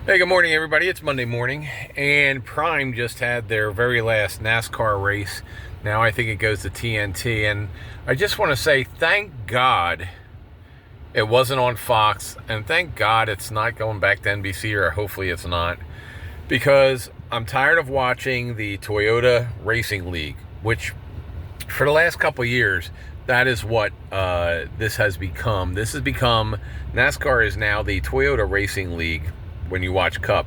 Hey, good morning, everybody. It's Monday morning, and Prime just had their very last NASCAR race. Now I think it goes to TNT, and I just want to say thank God it wasn't on Fox, and thank God it's not going back to NBC, or hopefully it's not, because I'm tired of watching the Toyota Racing League, which for the last couple of years, that is what this has become. This has become, NASCAR is now the Toyota Racing League when you watch Cup.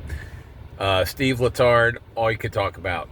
Steve Letard, all you can talk about.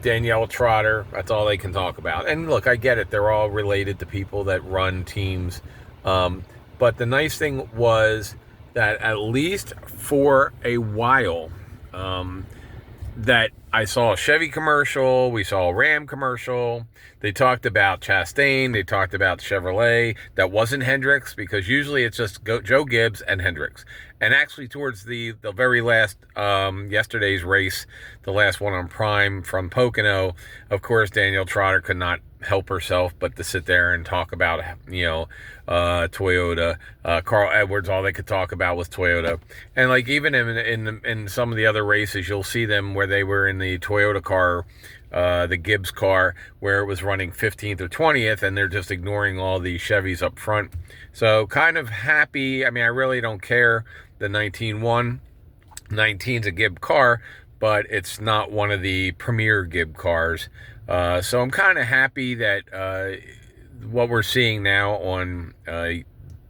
Danielle Trotter, that's all they can talk about. And look, I get it. They're all related to people that run teams. But the nice thing was that at least for a while, that I saw a Chevy commercial, we saw a Ram commercial. They talked about Chastain, they talked about Chevrolet. That wasn't Hendricks, because usually it's just Joe Gibbs and Hendricks. And actually towards the very last, yesterday's race, the last one on Prime from Pocono, of course, Danielle Trotter could not help herself but to sit there and talk about, Toyota. Carl Edwards, all they could talk about was Toyota. And like even in some of the other races, you'll see them where they were in the Toyota car, the Gibbs car, where it was running 15th or 20th, and they're just ignoring all the Chevys up front. So kind of happy. I mean, I really don't care. The 19-1, 19's a Gibb car, but it's not one of the premier Gibb cars. So I'm kind of happy that what we're seeing now on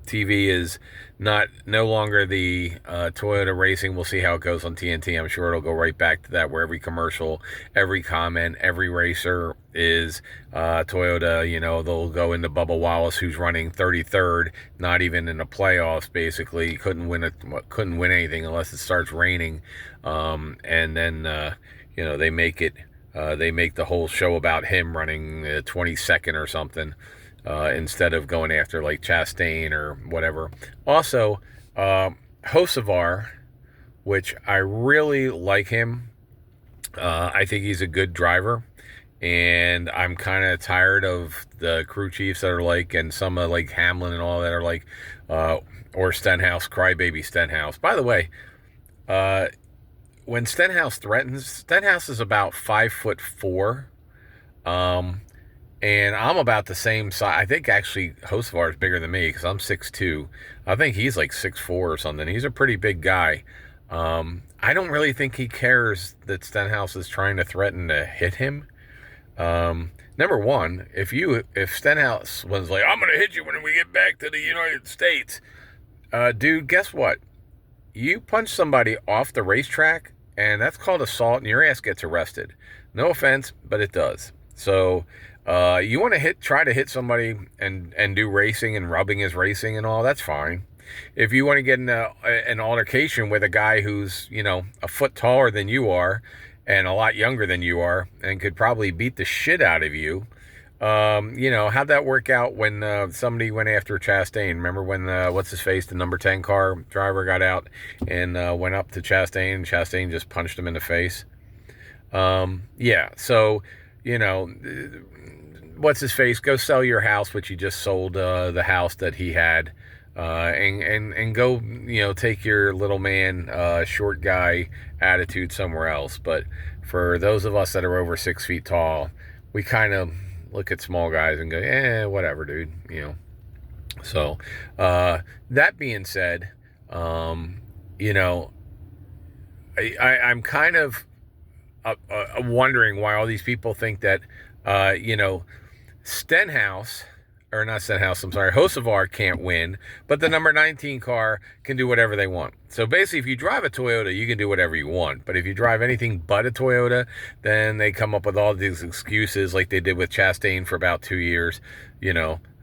TV is no longer the Toyota Racing. We'll see how it goes on TNT. I'm sure it'll go right back to that, where every commercial, every comment, every racer is Toyota. They'll go into Bubba Wallace, who's running 33rd, not even in the playoffs. Basically, couldn't win anything unless it starts raining, and then they make it. They make the whole show about him running 22nd or something, instead of going after like Chastain or whatever. Also, Hocevar, which I really like him. I think he's a good driver, and I'm kind of tired of the crew chiefs that are like, and some of like Hamlin and all that are like, or Stenhouse, crybaby Stenhouse. By the way, when Stenhouse threatens, Stenhouse is about 5'4", and I'm about the same size. I think actually Hocevar is bigger than me, because I'm 6'2". I think he's like 6'4" or something. He's a pretty big guy. I don't really think he cares that Stenhouse is trying to threaten to hit him. Number one, if Stenhouse was like, I'm going to hit you when we get back to the United States, dude, guess what? You punch somebody off the racetrack, and that's called assault, and your ass gets arrested. No offense, but it does. So you want to try to hit somebody and do racing, and rubbing is racing and all, that's fine. If you want to get in an altercation with a guy who's, a foot taller than you are and a lot younger than you are and could probably beat the shit out of you, how'd that work out when somebody went after Chastain? Remember when, what's-his-face, the number 10 car driver got out and went up to Chastain, and Chastain just punched him in the face? So, what's-his-face, go sell your house, which you just sold the house that he had, and go, take your little man, short guy attitude somewhere else. But for those of us that are over 6 feet tall, we kind of look at small guys and go, whatever, dude, So, that being said, I'm kind of wondering why all these people think that, Hocevar can't win, but the number 19 car can do whatever they want. So basically, if you drive a Toyota, you can do whatever you want. But if you drive anything but a Toyota, then they come up with all these excuses, like they did with Chastain for about 2 years,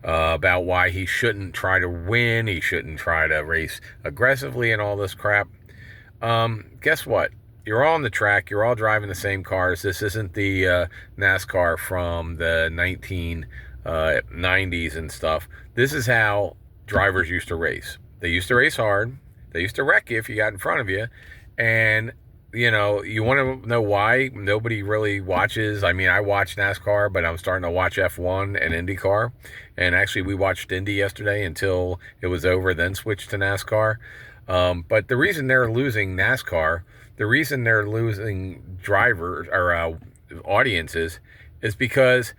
about why he shouldn't try to win, he shouldn't try to race aggressively and all this crap. Guess what? You're all on the track. You're all driving the same cars. This isn't the NASCAR from the 1990s and stuff. This is how drivers used to race. They used to race hard. They used to wreck you if you got in front of you. And, you want to know why nobody really watches. I mean, I watch NASCAR, but I'm starting to watch F1 and IndyCar. And actually, we watched Indy yesterday until it was over, then switched to NASCAR. But the reason they're losing NASCAR, the reason they're losing drivers or audiences, is because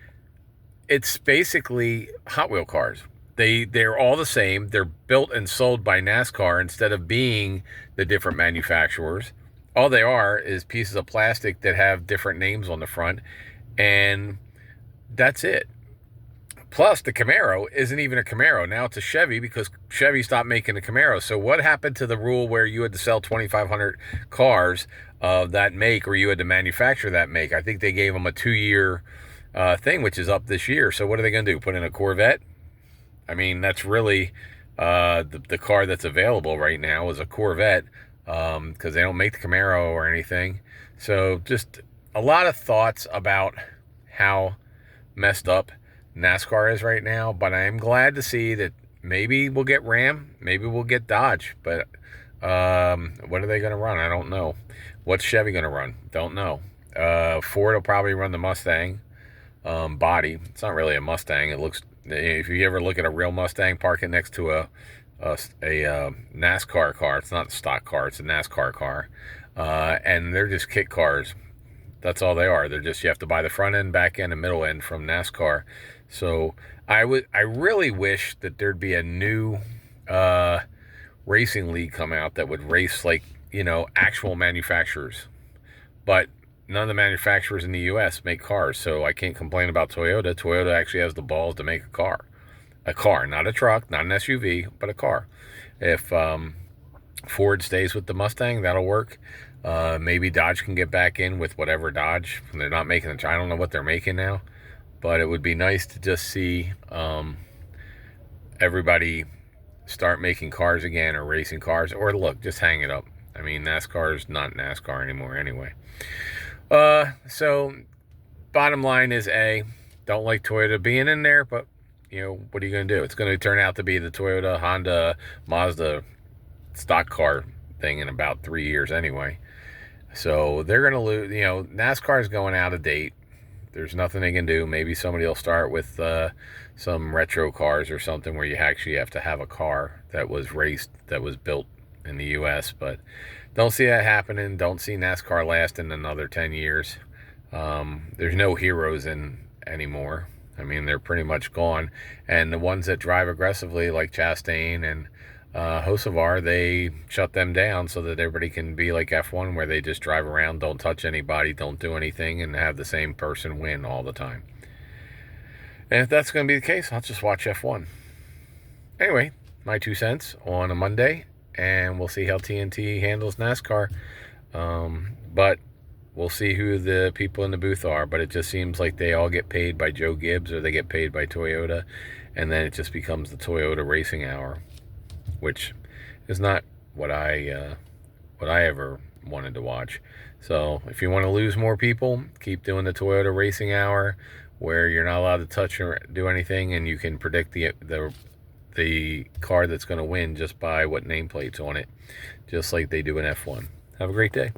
it's basically Hot Wheel cars. They're all the same. They're built and sold by NASCAR instead of being the different manufacturers. All they are is pieces of plastic that have different names on the front, and that's it. Plus, the Camaro isn't even a Camaro. Now it's a Chevy because Chevy stopped making the Camaro. So what happened to the rule where you had to sell 2,500 cars of that make, or you had to manufacture that make? I think they gave them a 2-year thing, which is up this year. So what are they going to do? Put in a Corvette? I mean, that's really the car that's available right now is a Corvette, because they don't make the Camaro or anything. So just a lot of thoughts about how messed up NASCAR is right now. But I am glad to see that maybe we'll get Ram, maybe we'll get Dodge. But what are they going to run? I don't know. What's Chevy going to run? Don't know. Ford will probably run the Mustang body. It's not really a Mustang. It looks, if you ever look at a real Mustang, park it next to a NASCAR car. It's not a stock car. It's a NASCAR car. And they're just kit cars. That's all they are. They're just, you have to buy the front end, back end, and middle end from NASCAR. So I really wish that there'd be a new racing league come out that would race like, actual manufacturers. But none of the manufacturers in the U.S. make cars, so I can't complain about Toyota. Toyota actually has the balls to make a car. A car, not a truck, not an SUV, but a car. If Ford stays with the Mustang, that'll work. Maybe Dodge can get back in with whatever Dodge. They're not making I don't know what they're making now, but it would be nice to just see everybody start making cars again, or racing cars, or look, just hang it up. I mean, NASCAR is not NASCAR anymore anyway. So bottom line is don't like Toyota being in there, but what are you going to do? It's going to turn out to be the Toyota, Honda, Mazda stock car thing in about 3 years anyway. So they're going to lose. NASCAR is going out of date. There's nothing they can do. Maybe somebody will start with some retro cars or something where you actually have to have a car that was raced, that was built in the U.S., but don't see that happening. Don't see NASCAR lasting another 10 years. There's no heroes in anymore. I mean, they're pretty much gone. And the ones that drive aggressively, like Chastain and Hocevar, they shut them down so that everybody can be like F1, where they just drive around, don't touch anybody, don't do anything, and have the same person win all the time. And if that's going to be the case, I'll just watch F1. Anyway, my 2 cents on a Monday, and we'll see how TNT handles NASCAR. But we'll see who the people in the booth are. But it just seems like they all get paid by Joe Gibbs, or they get paid by Toyota, and then it just becomes the Toyota Racing Hour, which is not what I ever wanted to watch. So if you want to lose more people, keep doing the Toyota Racing Hour, where you're not allowed to touch or do anything, and you can predict the car that's going to win just by what nameplate's on it, just like they do in F1. Have a great day.